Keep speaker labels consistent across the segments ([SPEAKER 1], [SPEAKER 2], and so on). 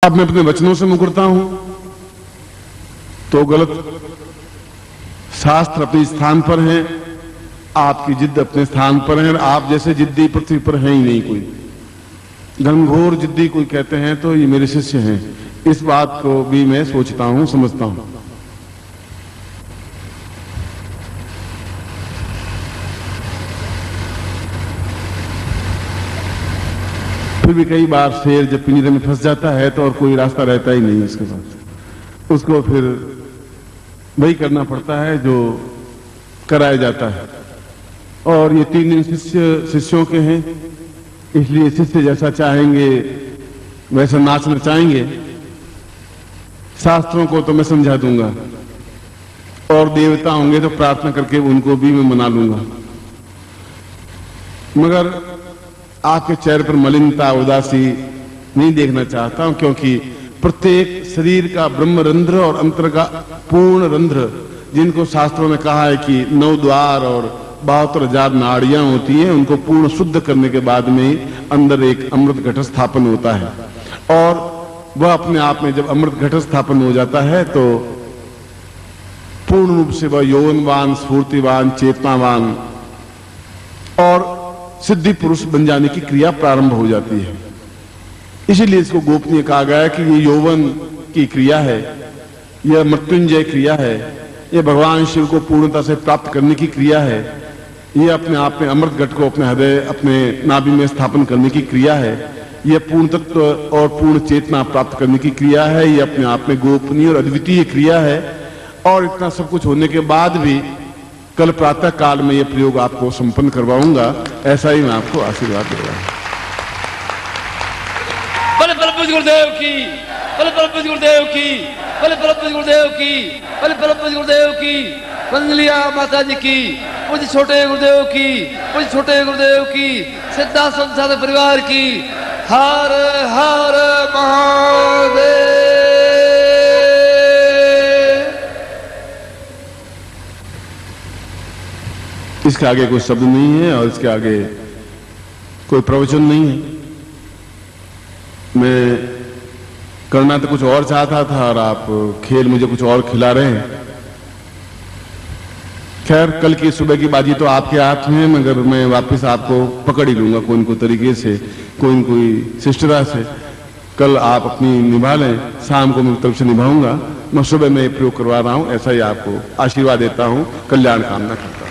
[SPEAKER 1] अब मैं अपने वचनों से मुकरता हूं तो गलत। शास्त्र अपने स्थान पर है, आपकी जिद्द अपने स्थान पर है। आप जैसे जिद्दी पृथ्वी पर है ही नहीं कोई। घनघोर जिद्दी कोई कहते हैं तो ये मेरे शिष्य हैं। इस बात को भी मैं सोचता हूं, समझता हूं। फिर भी कई बार शेर जब पिंजरे में फंस जाता है तो और कोई रास्ता रहता ही नहीं उसके पास। उसको फिर वही करना पड़ता है जो कराया जाता है। और ये 3 दिन शिष्यों के हैं, इसलिए शिष्य जैसा चाहेंगे वैसा नाचना चाहेंगे। शास्त्रों को तो मैं समझा दूंगा और देवता होंगे तो प्रार्थना करके उनको भी मैं मना लूंगा। मगर आपके चेहरे पर मलिनता, उदासी नहीं देखना चाहता हूं, क्योंकि प्रत्येक शरीर का ब्रह्म रंध्र और अंतर का पूर्ण रंध्र, जिनको शास्त्रों में कहा है कि 9 द्वार और 72,000 नाड़ियां होती हैं, उनको पूर्ण शुद्ध करने के बाद में ही अंदर एक अमृत घट स्थापन होता है। और वह अपने आप में जब अमृत घट स्थापन हो जाता है तो पूर्ण रूप से वह यौवनवान, स्फूर्तिवान, चेतनावान और सिद्धि पुरुष बन जाने की क्रिया प्रारंभ हो जाती है। इसीलिए इसको गोपनीय कहा गया है कि ये यौवन की क्रिया है, यह मृत्युंजय क्रिया है, यह भगवान शिव को पूर्णता से प्राप्त करने की क्रिया है, यह अपने आप में अमृत घट को अपने हृदय, अपने नाभि में स्थापन करने की क्रिया है, यह पूर्ण तत्व और पूर्ण चेतना प्राप्त करने की क्रिया है, यह अपने आप में गोपनीय और अद्वितीय क्रिया है। और इतना सब कुछ होने के बाद भी कल प्रातः काल में यह प्रयोग आपको संपन्न करवाऊंगा, ऐसा ही मैं आपको आशीर्वाद दे रहा हूं।
[SPEAKER 2] बल बल गुरुदेव की, बल बल गुरुदेव की, बल बल गुरुदेव की, बल बल गुरुदेव की, वंदलिया माता जी की, मुझे छोटे गुरुदेव की, मुझे छोटे गुरुदेव की, सिद्धा संसार परिवार की। हर हर महादेव।
[SPEAKER 1] इसके आगे कोई शब्द नहीं है और इसके आगे कोई प्रवचन नहीं है। मैं करना तो कुछ और चाहता था और आप खेल मुझे कुछ और खिला रहे हैं। खैर, कल की सुबह की बाजी तो आपके हाथ में है, मगर मैं वापस आपको पकड़ ही लूंगा कोई न कोई तरीके से, कोई न कोई शिष्टता से। कल आप अपनी निभा लें, शाम को मैं तरफ से निभाऊंगा। मैं सुबह में प्रयोग करवा रहा हूं, ऐसा ही आपको आशीर्वाद देता हूं, कल्याण कामना करता हूं।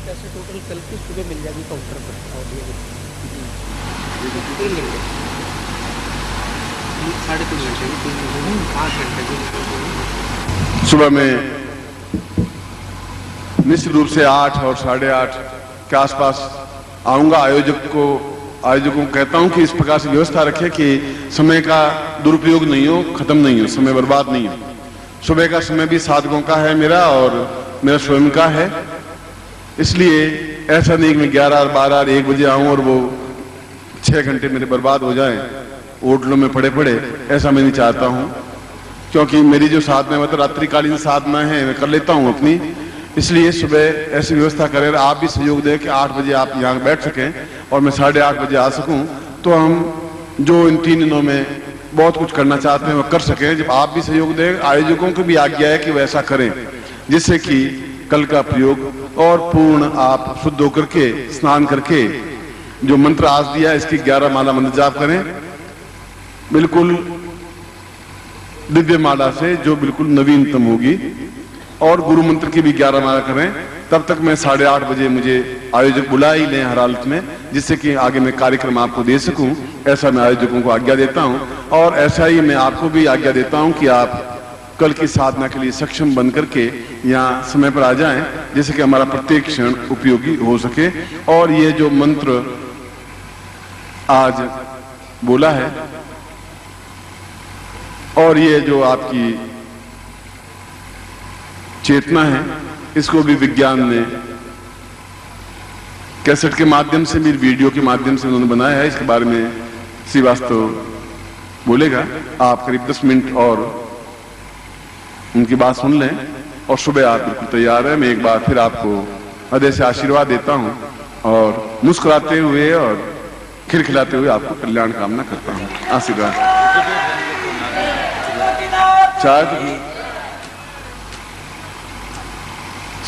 [SPEAKER 3] कैसे टोटल कल की सुबह मिल जाएगी काउंटर पर ऑडियो में? 3.5 घंटे 5 घंटे की
[SPEAKER 1] सुबह में निश्चित रूप से 8 और 8:30 के आसपास आऊंगा। आयोजकों को कहता हूं कि इस प्रकार से व्यवस्था रखें कि समय का दुरुपयोग नहीं हो, खत्म नहीं हो, समय बर्बाद नहीं हो। सुबह का समय भी साधकों का है मेरा और मेरा स्वयं का है, इसलिए ऐसा नहीं कि मैं 11, 12, 1 बजे आऊं और वो 6 घंटे मेरे बर्बाद हो जाएं होटलों में पड़े पड़े। ऐसा मैं नहीं चाहता हूं, क्योंकि मेरी जो साधना है तो रात्रिकालीन साधना है, मैं कर लेता हूं अपनी। इसलिए सुबह ऐसी व्यवस्था करें, आप भी सहयोग दें कि 8 बजे आप यहाँ बैठ सकें और मैं 8:30 बजे आ सकूं, तो हम जो इन 3 दिनों में बहुत कुछ करना चाहते हैं वो कर सकें। जब आप भी सहयोग दें, आयोजकों को भी आज्ञा है कि वैसा करें, जिससे कि कल का प्रयोग और पूर्ण आप शुद्ध होकर के स्नान करके जो मंत्र आज दिया इसकी 11 माला मंत्र जाप करें, बिल्कुल दिव्य माला से जो बिल्कुल नवीनतम होगी, और गुरु मंत्र की भी 11 माला करें। तब तक मैं 8:30 बजे मुझे आयोजक बुला ही लें हर हालत में, जिससे कि आगे मैं कार्यक्रम आपको दे सकूं। ऐसा मैं आयोजकों को आज्ञा देता हूं और ऐसा ही मैं आपको भी आज्ञा देता हूं कि आप कल की साधना के लिए सक्षम बन करके यहाँ समय पर आ जाएं, जिससे कि हमारा प्रत्येक क्षण उपयोगी हो सके। और ये जो मंत्र आज बोला है और ये जो आपकी चेतना है, इसको भी विज्ञान ने कैसेट के माध्यम से भी, वीडियो के माध्यम से उन्होंने बनाया है। इसके बारे में श्रीवास्तव बोलेगा। आप करीब 10 मिनट और उनकी बात सुन लें और सुबह आप बिल्कुल तैयार है। मैं एक बार फिर आपको हृदय से आशीर्वाद देता हूं और मुस्कुराते हुए और खिलखिलाते हुए आपको कल्याण कामना करता हूं। आशीर्वाद। चाय तो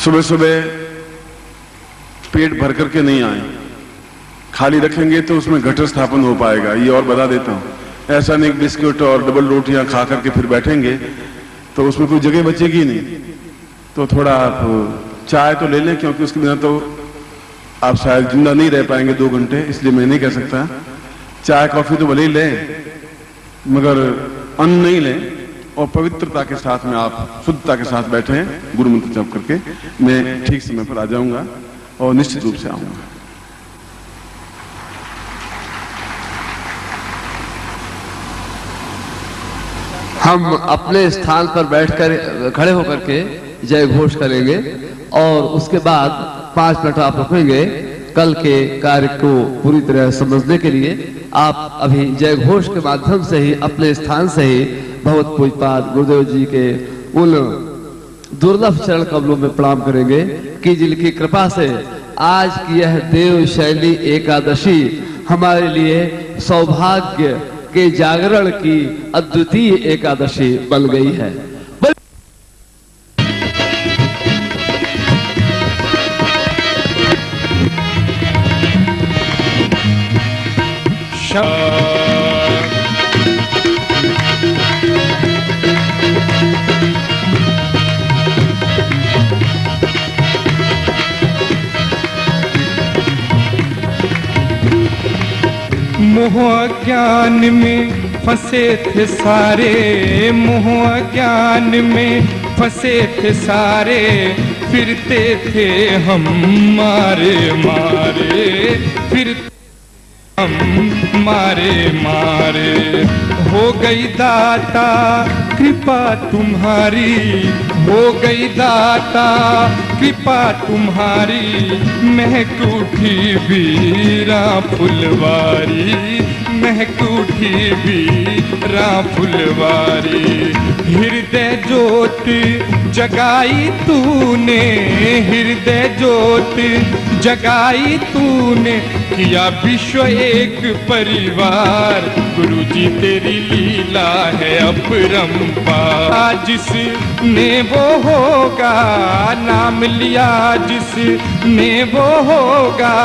[SPEAKER 1] सुबह सुबह पेट भर करके नहीं आए, खाली रखेंगे तो उसमें घट स्थापन हो पाएगा, ये और बता देता हूं। ऐसा नहीं बिस्कुट और डबल रोटियां खा करके फिर बैठेंगे तो उसमें कोई जगह बचेगी नहीं। तो थोड़ा आप चाय तो ले लें, क्योंकि उसके बिना तो आप शायद जिंदा नहीं रह पाएंगे 2 घंटे, इसलिए मैं नहीं कह सकता। चाय कॉफी तो भले ही लें मगर अन्न नहीं लें, और पवित्रता के साथ में आप शुद्धता के साथ बैठे गुरु मंत्र जप करके। मैं ठीक समय पर आ जाऊंगा और निश्चित रूप से आऊंगा।
[SPEAKER 2] हम अपने स्थान पर बैठकर खड़े होकर के जय घोष करेंगे और उसके बाद 5 मिनट आप रुकेंगे कल के कार्य को पूरी तरह समझने के लिए। आप अभी जय घोष के माध्यम से ही अपने स्थान से ही भगवत पूजपाद गुरुदेव जी के उन दुर्लभ चरण कमलों में प्रणाम करेंगे कि जिनकी कृपा से आज की यह देव शैली एकादशी हमारे लिए सौभाग्य के जागरण की अद्वितीय एकादशी बन गई है।
[SPEAKER 4] मोह ज्ञान में फंसे थे सारे, मोह ज्ञान में फंसे थे सारे, फिरते थे हम मारे मारे, फिर हम मारे मारे। हो गई दाता कृपा तुम्हारी, हो गई दाता कृपा तुम्हारी, महक उठी वीरा फुलवारी, महक उठी वीरा फुलवारी। हृदय ज्योत जगाई तूने, हृदय ज्योत जगाई तूने, किया विश्व एक परिवार। गुरु जी तेरी लीला है अपरंपार। जिसने वो होगा नाम लिया, जिसने वो होगा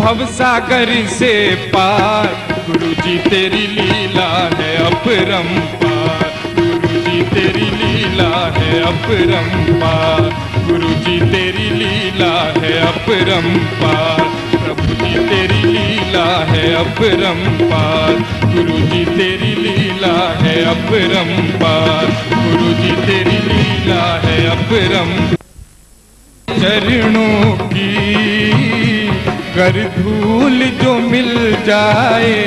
[SPEAKER 4] भवसागर से पार। गुरु जी तेरी लीला है अपरंपार, गुरु जी तेरी लीला है अपरंपार, गुरु जी तेरी लीला है अपरंपार। प्रभु जी तेरी लीला है अपरंपार, गुरु जी तेरी लीला है अपरंपार, गुरु जी तेरी लीला है अपरंपार। चरणों की कर धूल जो मिल जाए,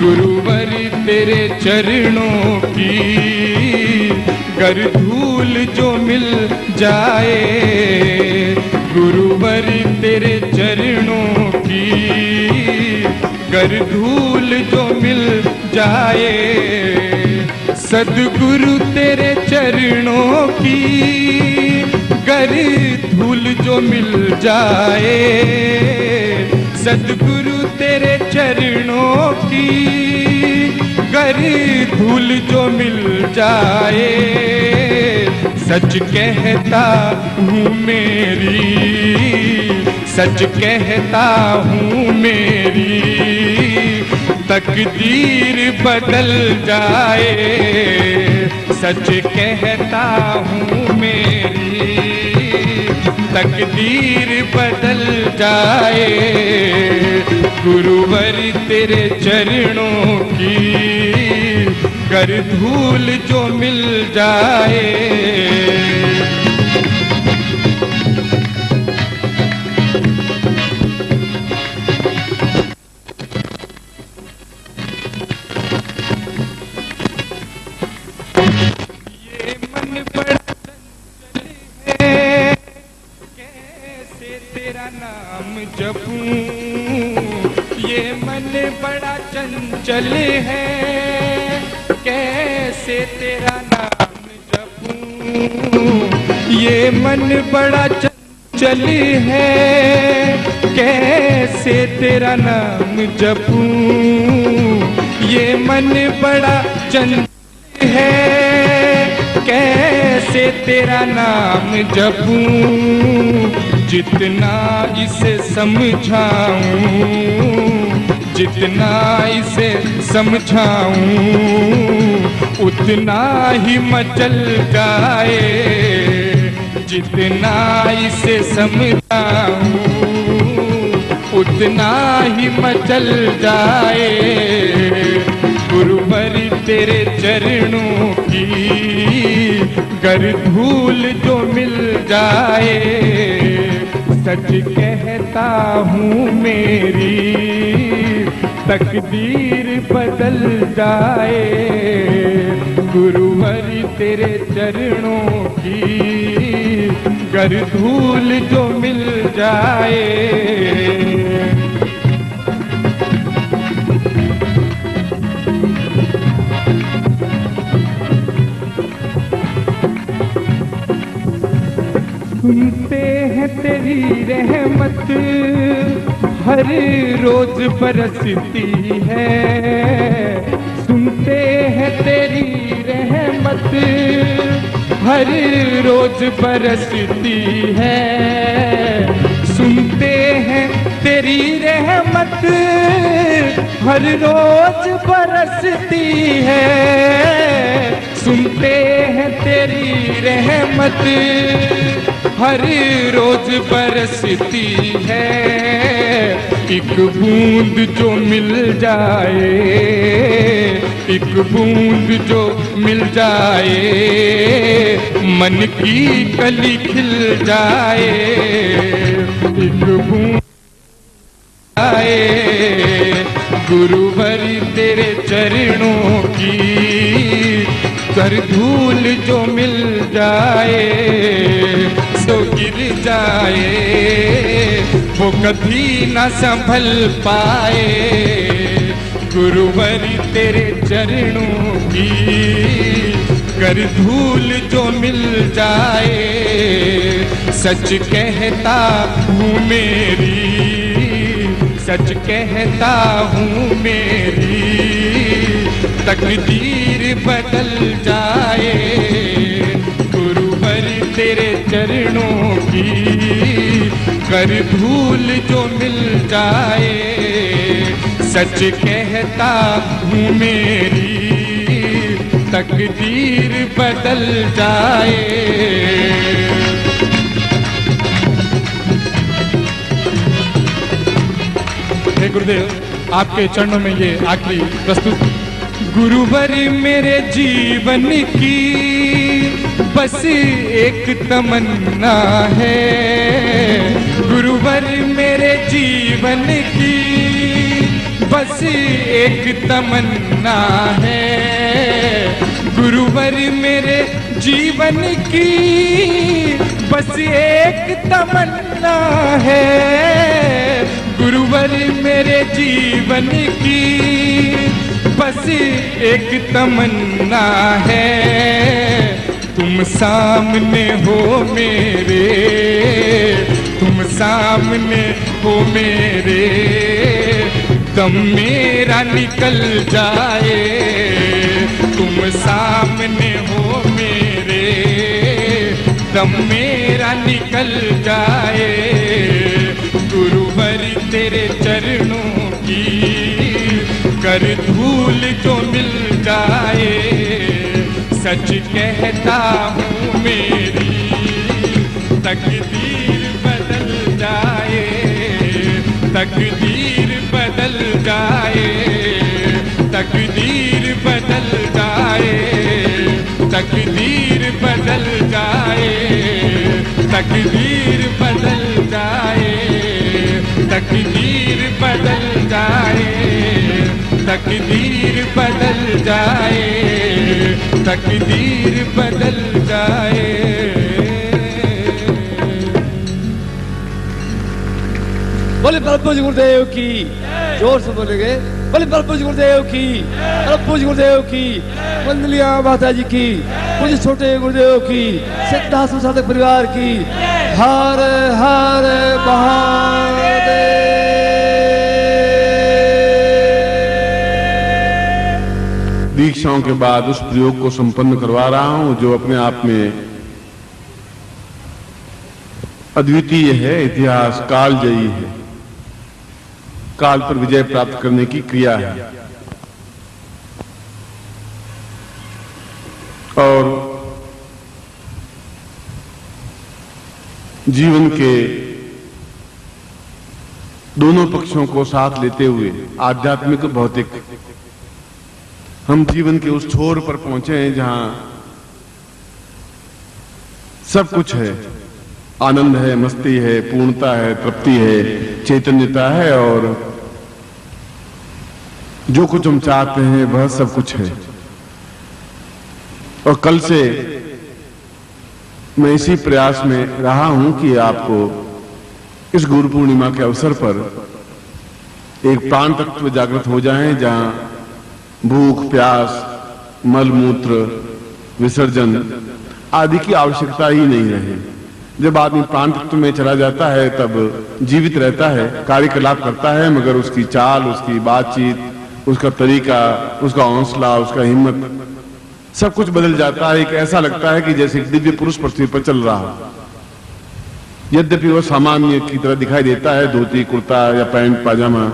[SPEAKER 4] गुरुवर तेरे चरणों की कर धूल जो मिल जाए, गुरुवर तेरे चरणों की कर धूल जो मिल जाए। सद्गुरु तेरे चरणों की गर धूल जो मिल जाए, सद्गुरु तेरे चरणों की गर धूल जो मिल जाए। सच कहता हूँ मेरी, सच कहता हूँ मेरी तकदीर बदल जाए। सच कहता हूँ मेरी तकदीर बदल जाए। गुरुवर तेरे चरणों की कर धूल जो मिल जाए। चल है कैसे तेरा नाम ये मन बड़ा चंचल है, कैसे तेरा नाम जपूं। ये मन बड़ा चंचल है, कैसे तेरा नाम जपूं। जितना इसे समझाऊं, जितना इसे समझाऊं, उतना ही मचल जाए। जितना इसे समझाऊं, उतना ही मचल जाए। गुरुवर तेरे चरणों की गर धूल जो मिल जाए। सच कहता हूँ मेरी तकदीर बदल जाए। गुरुवर तेरे चरणों की गर धूल जो मिल जाए। सुनते हैं तेरी रहमत हर रोज बरसती है। सुनते हैं तेरी रहमत हर रोज बरसती है। सुनते हैं तेरी रहमत हर रोज बरसती है। सुनते हैं तेरी रहमत हर रोज बरसती है। एक बूंद जो मिल जाए, एक बूंद जो मिल जाए, मन की कली खिल जाए। एक बूंद आए, गुरुवर तेरे चरणों की कर धूल जो मिल जाए। तो गिर जाए वो कभी न संभल पाए। गुरुवर तेरे चरणों की कर धूल जो मिल जाए। सच कहता हूँ मेरी, सच कहता हूँ मेरी तकदीर बदल जाए। गुरुवर तेरे चरणों की कर धूल जो मिल जाए। सच कहता हूँ मेरी तकदीर बदल जाए। हे गुरुदेव, आपके चरणों में ये आखिरी प्रस्तुति। गुरुवर मेरे जीवन की बस एक तमन्ना है। गुरुवर मेरे जीवन की बस एक तमन्ना है। गुरुवर मेरे जीवन की बस एक तमन्ना है। गुरुवर मेरे जीवन की बस एक तमन्ना है। तुम सामने हो मेरे, तुम सामने हो मेरे, दम मेरा निकल जाए। तुम सामने हो मेरे, दम मेरा निकल जाए। गुरुवर तेरे चरणों की कर धूल जो मिल जाए। सच कहता हूँ मेरी तकदीर बदल जाए। तकदीर बदल जाए। तकदीर बदल जाए। तकदीर बदल जाए। तकदीर बदल जाए। तकदीर बदल जाए। तकदीर बदल जाए। तकदीर बदल जाए।
[SPEAKER 2] बोले परम पूज्य गुरुदेव की, जोर से बोलेंगे बोले परम पूज्य गुरुदेव की, परम पूज्य गुरुदेव की, वंदलिया माता जी की, पूज्य छोटे गुरुदेव की, सिद्धाश्रम साधक परिवार की। हर हर महादेव।
[SPEAKER 1] दीक्षाओं के बाद उस प्रयोग को संपन्न करवा रहा हूं जो अपने आप में अद्वितीय है, इतिहास कालजयी है, काल पर विजय प्राप्त करने की क्रिया है। और जीवन के दोनों पक्षों को साथ लेते हुए, आध्यात्मिक और भौतिक, हम जीवन के उस छोर पर पहुंचे हैं जहां सब कुछ है, आनंद है, मस्ती है, पूर्णता है, तृप्ति है, चैतन्यता है और जो कुछ हम चाहते हैं वह सब कुछ है। और कल से मैं इसी प्रयास में रहा हूं कि आपको इस गुरु पूर्णिमा के अवसर पर एक प्राण तत्व जागृत हो जाएं जहां भूख, प्यास, मल मूत्र विसर्जन आदि की आवश्यकता ही नहीं रहे। जब आदमी प्राण तत्व में चला जाता है तब जीवित रहता है, कार्यकलाप करता है, मगर उसकी चाल, उसकी बातचीत, उसका तरीका, उसका हौसला, उसका हिम्मत सब कुछ बदल जाता है। एक ऐसा लगता है कि जैसे एक दिव्य पुरुष पृथ्वी पर चल रहा हो। यद्यपि वह सामान्य की तरह दिखाई देता है, धोती कुर्ता या पैंट पाजामा,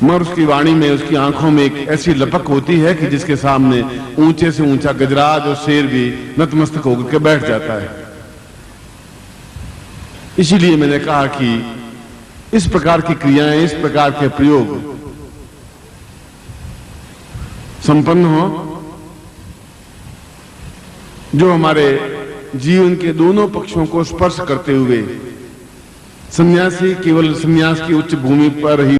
[SPEAKER 1] मगर उसकी वाणी में, उसकी आंखों में एक ऐसी लपक होती है कि जिसके सामने ऊंचे से ऊंचा गजराज और शेर भी नतमस्तक होकर के बैठ जाता है। इसीलिए मैंने कहा कि इस प्रकार की क्रियाएं, इस प्रकार के प्रयोग संपन्न हो जो हमारे जीवन के दोनों पक्षों को स्पर्श करते हुए, सन्यासी केवल सन्यास की उच्च भूमि पर ही